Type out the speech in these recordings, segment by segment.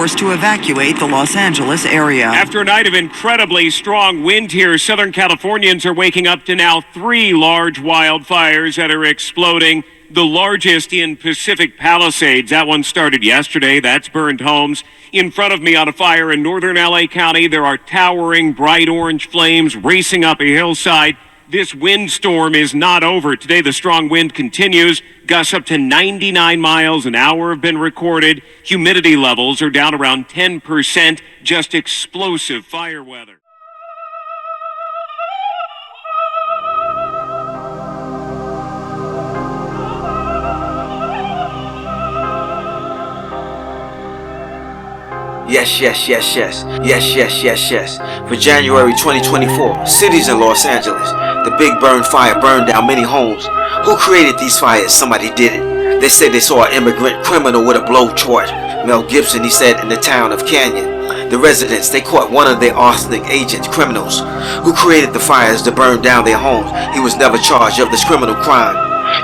forced to evacuate the Los Angeles area. After a night of incredibly strong wind here, Southern Californians are waking up to now 3 large wildfires that are exploding. The largest in Pacific Palisades. That one started yesterday. That's burned homes. In front of me on a fire in northern LA County, there are towering bright orange flames racing up a hillside. This windstorm is not over. Today, the strong wind continues. Gusts up to 99 miles an hour have been recorded. Humidity levels are down around 10%. Just explosive fire weather. Yes. For January 2024, cities in Los Angeles, the big burn fire burned down many homes. Who created these fires? Somebody did it. They say they saw an immigrant criminal with a blowtorch. Mel Gibson, he said, in the town of Canyon. The residents, they caught one of their arsenic agent criminals who created the fires to burn down their homes. He was never charged of this criminal crime.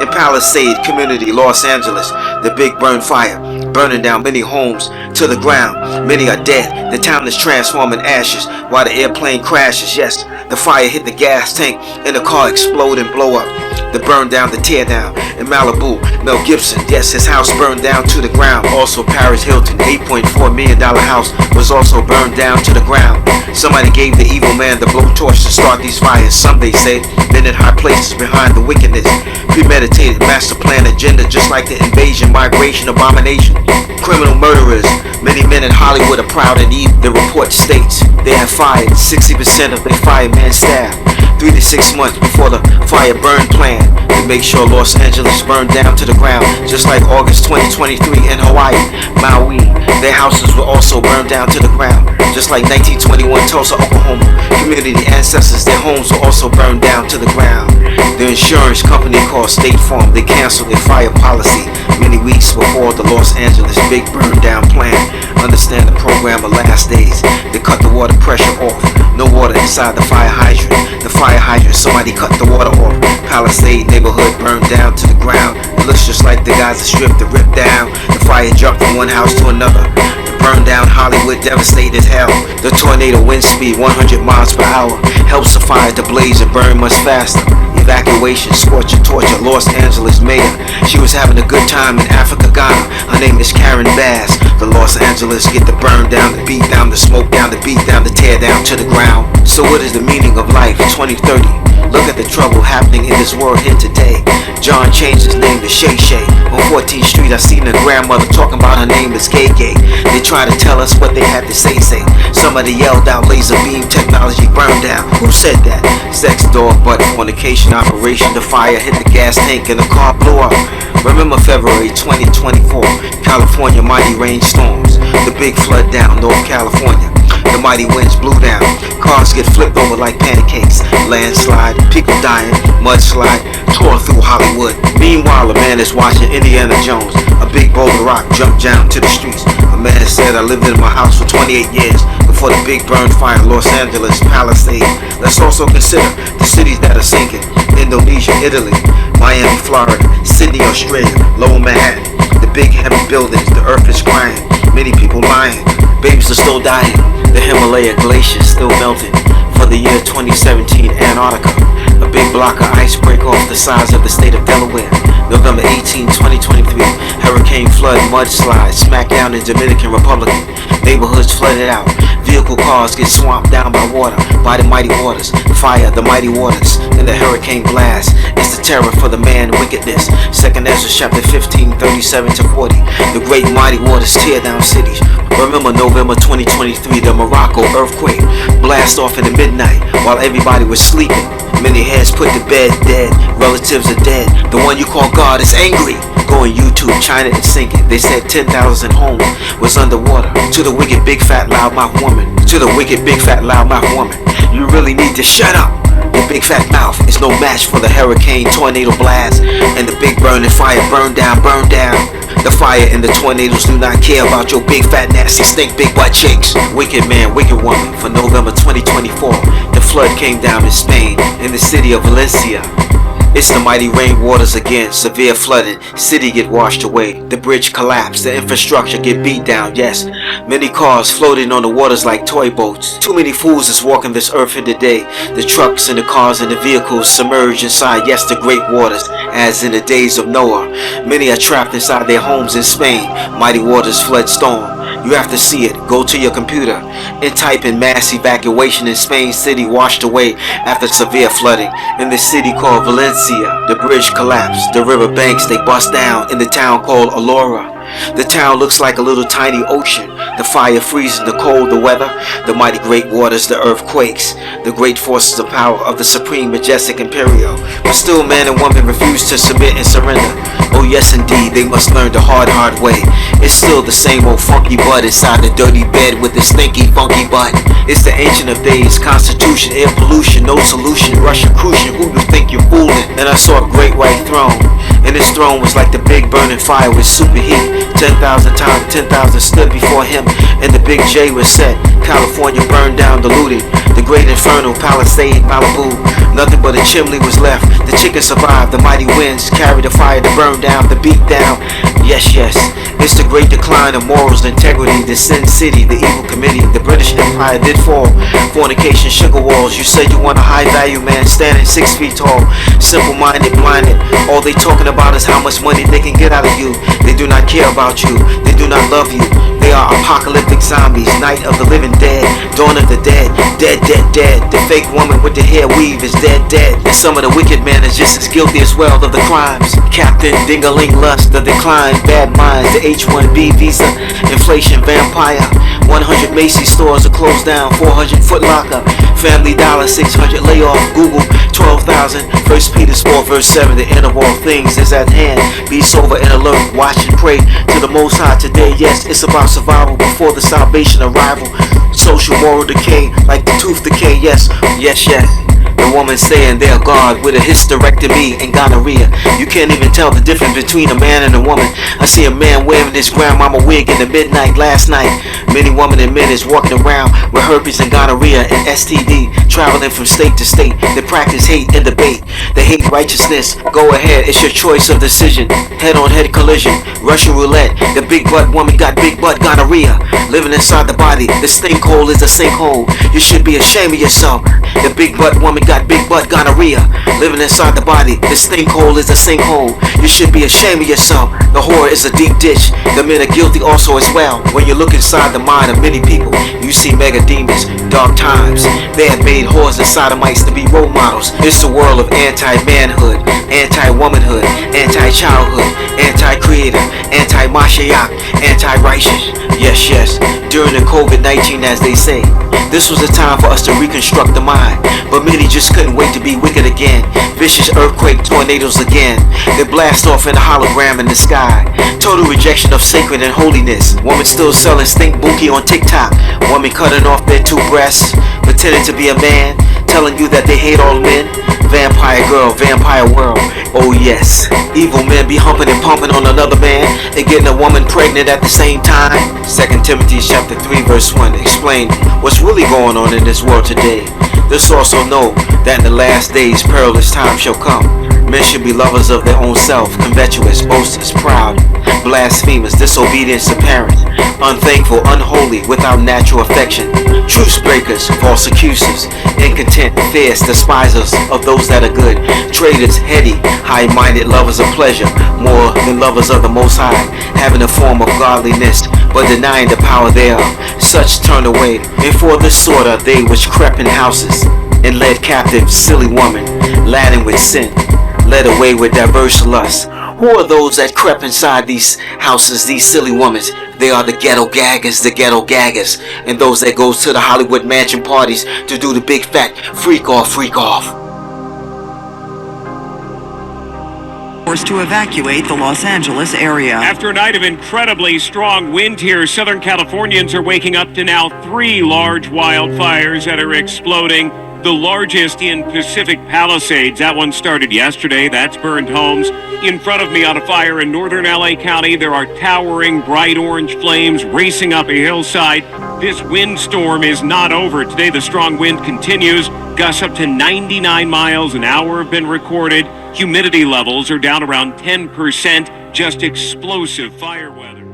In Palisade Community, Los Angeles, the big burn fire burning down many homes to the ground. Many are dead. The town is transformed in ashes while the airplane crashes. Yes, the fire hit the gas tank and the car explode and blow up. The burn down, the tear down. In Malibu, Mel Gibson, yes, his house burned down to the ground. Also, Paris Hilton, $8.4 million house was also burned down to the ground. Somebody gave the evil man the blowtorch to start these fires. Some, they say, been in high places behind the wickedness. Premeditated master plan agenda, just like the invasion, migration, abomination. Criminal murderers, many men in Hollywood are proud and evil. The report states they have fired 60% of their fireman staff 3 to 6 months before the fire burn plan to make sure Los Angeles burned down to the ground, just like August 2023 in Hawaii, Maui. Their houses were also burned down to the ground, just like 1921 Tulsa, Oklahoma. Community ancestors, their homes were also burned down to the ground. The insurance company called State Farm, they canceled their fire policy many weeks before the Los Angeles big burn down plan. Understand the program of last days. They cut the water pressure off. No water inside the fire hydrant. The fire hydrant, somebody cut the water off. Palisade neighborhood burned down to the ground. It looks just like the Gaza Strip that ripped down. The fire jumped from one house to another. The burn down Hollywood devastated hell. The tornado wind speed 100 miles per hour helps the fire to blaze and burn much faster. Evacuation, scorching torture, Los Angeles mayor. She was having a good time in Africa, Ghana. Her name is Karen Bass. The Los Angeles get the burn down, the beat down, the smoke down, the beat down, the tear down to the ground. So what is the meaning of life 2030? Look at the trouble happening in this world here today. John changed his name to Shay Shay. On 14th Street, I seen a grandmother talking about her name is Gay Gay. They try to tell us what they had to say. Somebody yelled out laser beam technology burned down. Who said that? Sex, dog, butt, fornication operation. The fire hit the gas tank and the car blew up. Remember February 2024, California mighty rainstorms. The big flood down North California. The mighty winds blew down. Cars get flipped over like pancakes. Landslide, people dying, mudslide, tore through Hollywood. Meanwhile, a man is watching Indiana Jones. A big boulder rock jumped down to the streets. A man said, I lived in my house for 28 years before the big burn fire in Los Angeles, Palisade. Let's also consider the cities that are sinking. Indonesia, Italy, Miami, Florida, Sydney, Australia, Lower Manhattan. The big heavy buildings, the earth is crying. Many people lying. Babies are still dying. The Himalaya glacier still melting. For the year 2017, Antarctica. A big block of ice break off the size of the state of Delaware. November 18, 2023, hurricane flood, mudslide, smack down in Dominican Republic. Neighborhoods flooded out. Vehicle cars get swamped down by water, by the mighty waters. Fire, the mighty waters, and the hurricane blast. It's the terror for the man wickedness. 2nd Ezra chapter 15, 37 to 40. The great mighty waters tear down cities. Remember November 2023, the Morocco earthquake. Blast off in the midnight while everybody was sleeping. Many heads put to bed, dead. Relatives are dead. The one you call God is angry. Go on YouTube, China is sinking. They said 10,000 homes was underwater. To the wicked big fat loudmouth woman. To the wicked big fat loudmouth woman. You really need to shut up. Your big fat mouth is no match for the hurricane, tornado blast, and the big burning fire. Burn down, burn down. The fire and the tornadoes do not care about your big fat nasty stink big butt chicks. Wicked man, wicked woman. For November 2024, the flood came down in Spain, in the city of Valencia. It's the mighty rain waters again, severe flooding, city get washed away, the bridge collapsed, the infrastructure get beat down, yes. Many cars floating on the waters like toy boats. Too many fools is walking this earth in the day. The trucks and the cars and the vehicles submerged inside, yes, the great waters, as in the days of Noah. Many are trapped inside their homes in Spain, mighty waters flood storm. You have to see it. Go to your computer and type in mass evacuation in Spain city washed away after severe flooding. In the city called Valencia, the bridge collapsed. The river banks, they bust down in the town called Alora. The town looks like a little tiny ocean. The fire freezing, the cold, the weather, the mighty great waters, the earth quakes, the great forces of power of the supreme majestic imperial. But still man and woman refuse to submit and surrender. Oh yes indeed, they must learn the hard way. It's still the same old funky bud inside the dirty bed with the stinky funky butt. It's the ancient of days, constitution, air pollution, no solution, Russian crucian, who you think you're fooling? And I saw a great white throne, and his throne was like the big burning fire with super heat. 10,000 times 10,000 stood before him, and the big J was set. California burned down, diluted. The great inferno, Palisade, Malibu, nothing but a chimney was left. The chicken survived, the mighty winds carried the fire to burn down, the beat down. Yes, yes, it's the great decline of morals, integrity, the sin city, the evil committee. The British Empire did fall. Fornication, sugar walls. You said you want a high value man standing 6 feet tall. Simple-minded, blinded. All they talking about is how much money they can get out of you. They do not care about you. They do not love you. They are apocalyptic zombies, night of the living dead, dawn of the dead, dead, dead, dead. The fake woman with the hair weave is dead, dead. And some of the wicked men is just as guilty as well of the crimes. Captain Dingaling Lust, the decline, bad minds, the H-1B visa, inflation, vampire. 100 Macy's stores are closed down, 400 Foot Locker, Family Dollar, 600 layoff, Google, 12,000. 1 Peter 4 verse 7, the end of all things is at hand. Be sober and alert, watch and pray to the Most High today. Yes, it's about survival before the salvation arrival. Social moral decay, like the tooth decay, yes, yes, yes. The woman saying they're God with a hysterectomy and gonorrhea. You can't even tell the difference between a man and a woman. I see a man wearing his grandmama wig in the midnight last night. Many women and men is walking around with herpes and gonorrhea and STD, traveling from state to state. They practice hate and debate. They hate righteousness. Go ahead, it's your choice of decision. Head-on-head collision, Russian roulette. The big butt woman got big butt gonorrhea, living inside the body. The stink hole is a sinkhole. You should be ashamed of yourself. The big butt woman got big butt gonorrhea, living inside the body. The stink hole is a sinkhole. You should be ashamed of yourself. The whore is a deep ditch. The men are guilty also as well. When you look inside the mind of many people, you see mega demons, dark times. They have made whores and sodomites to be role models. It's a world of anti-manhood, anti-womanhood, anti-childhood, anti-creator, anti-Mashiach, anti-righteous. Yes, yes, during the COVID-19, as they say, this was a time for us to reconstruct the mind. But many just couldn't wait to be wicked again. Vicious earthquake, tornadoes again. They blast off in a hologram in the sky. Total rejection of sacred and holiness. Woman still selling stink bookie on TikTok. Woman cutting off their 2 breasts, pretending to be a man, telling you that they hate all men. Vampire girl, vampire world. Oh yes, evil men be humping and pumping on another man and getting a woman pregnant at the same time. 2 Timothy chapter 3 verse 1 explain what's really going on in this world today. Let's also know that in the last days perilous times shall come. Men should be lovers of their own self, covetous, boasters, proud, blasphemers, disobedient to parents, unthankful, unholy, without natural affection, truce breakers, false accusers, incontent, fierce, despisers of those that are good, traitors, heady, high-minded, lovers of pleasure, more than lovers of the Most High, having a form of godliness, but denying the power thereof. Such turn away, and for this sort are they which crept in houses, and led captive silly woman, laden with sin, led away with diverse lusts. Who are those that crept inside these houses, these silly women? They are the ghetto gaggers, and those that goes to the Hollywood mansion parties to do the big fat freak off. Forced to evacuate the Los Angeles area. After a night of incredibly strong wind here, Southern Californians are waking up to now 3 large wildfires that are exploding. The largest in Pacific Palisades. That one started yesterday. That's burned homes. In front of me on a fire in northern LA County, there are towering bright orange flames racing up a hillside. This windstorm is not over. Today, the strong wind continues. Gusts up to 99 miles an hour have been recorded. Humidity levels are down around 10%. Just explosive fire weather.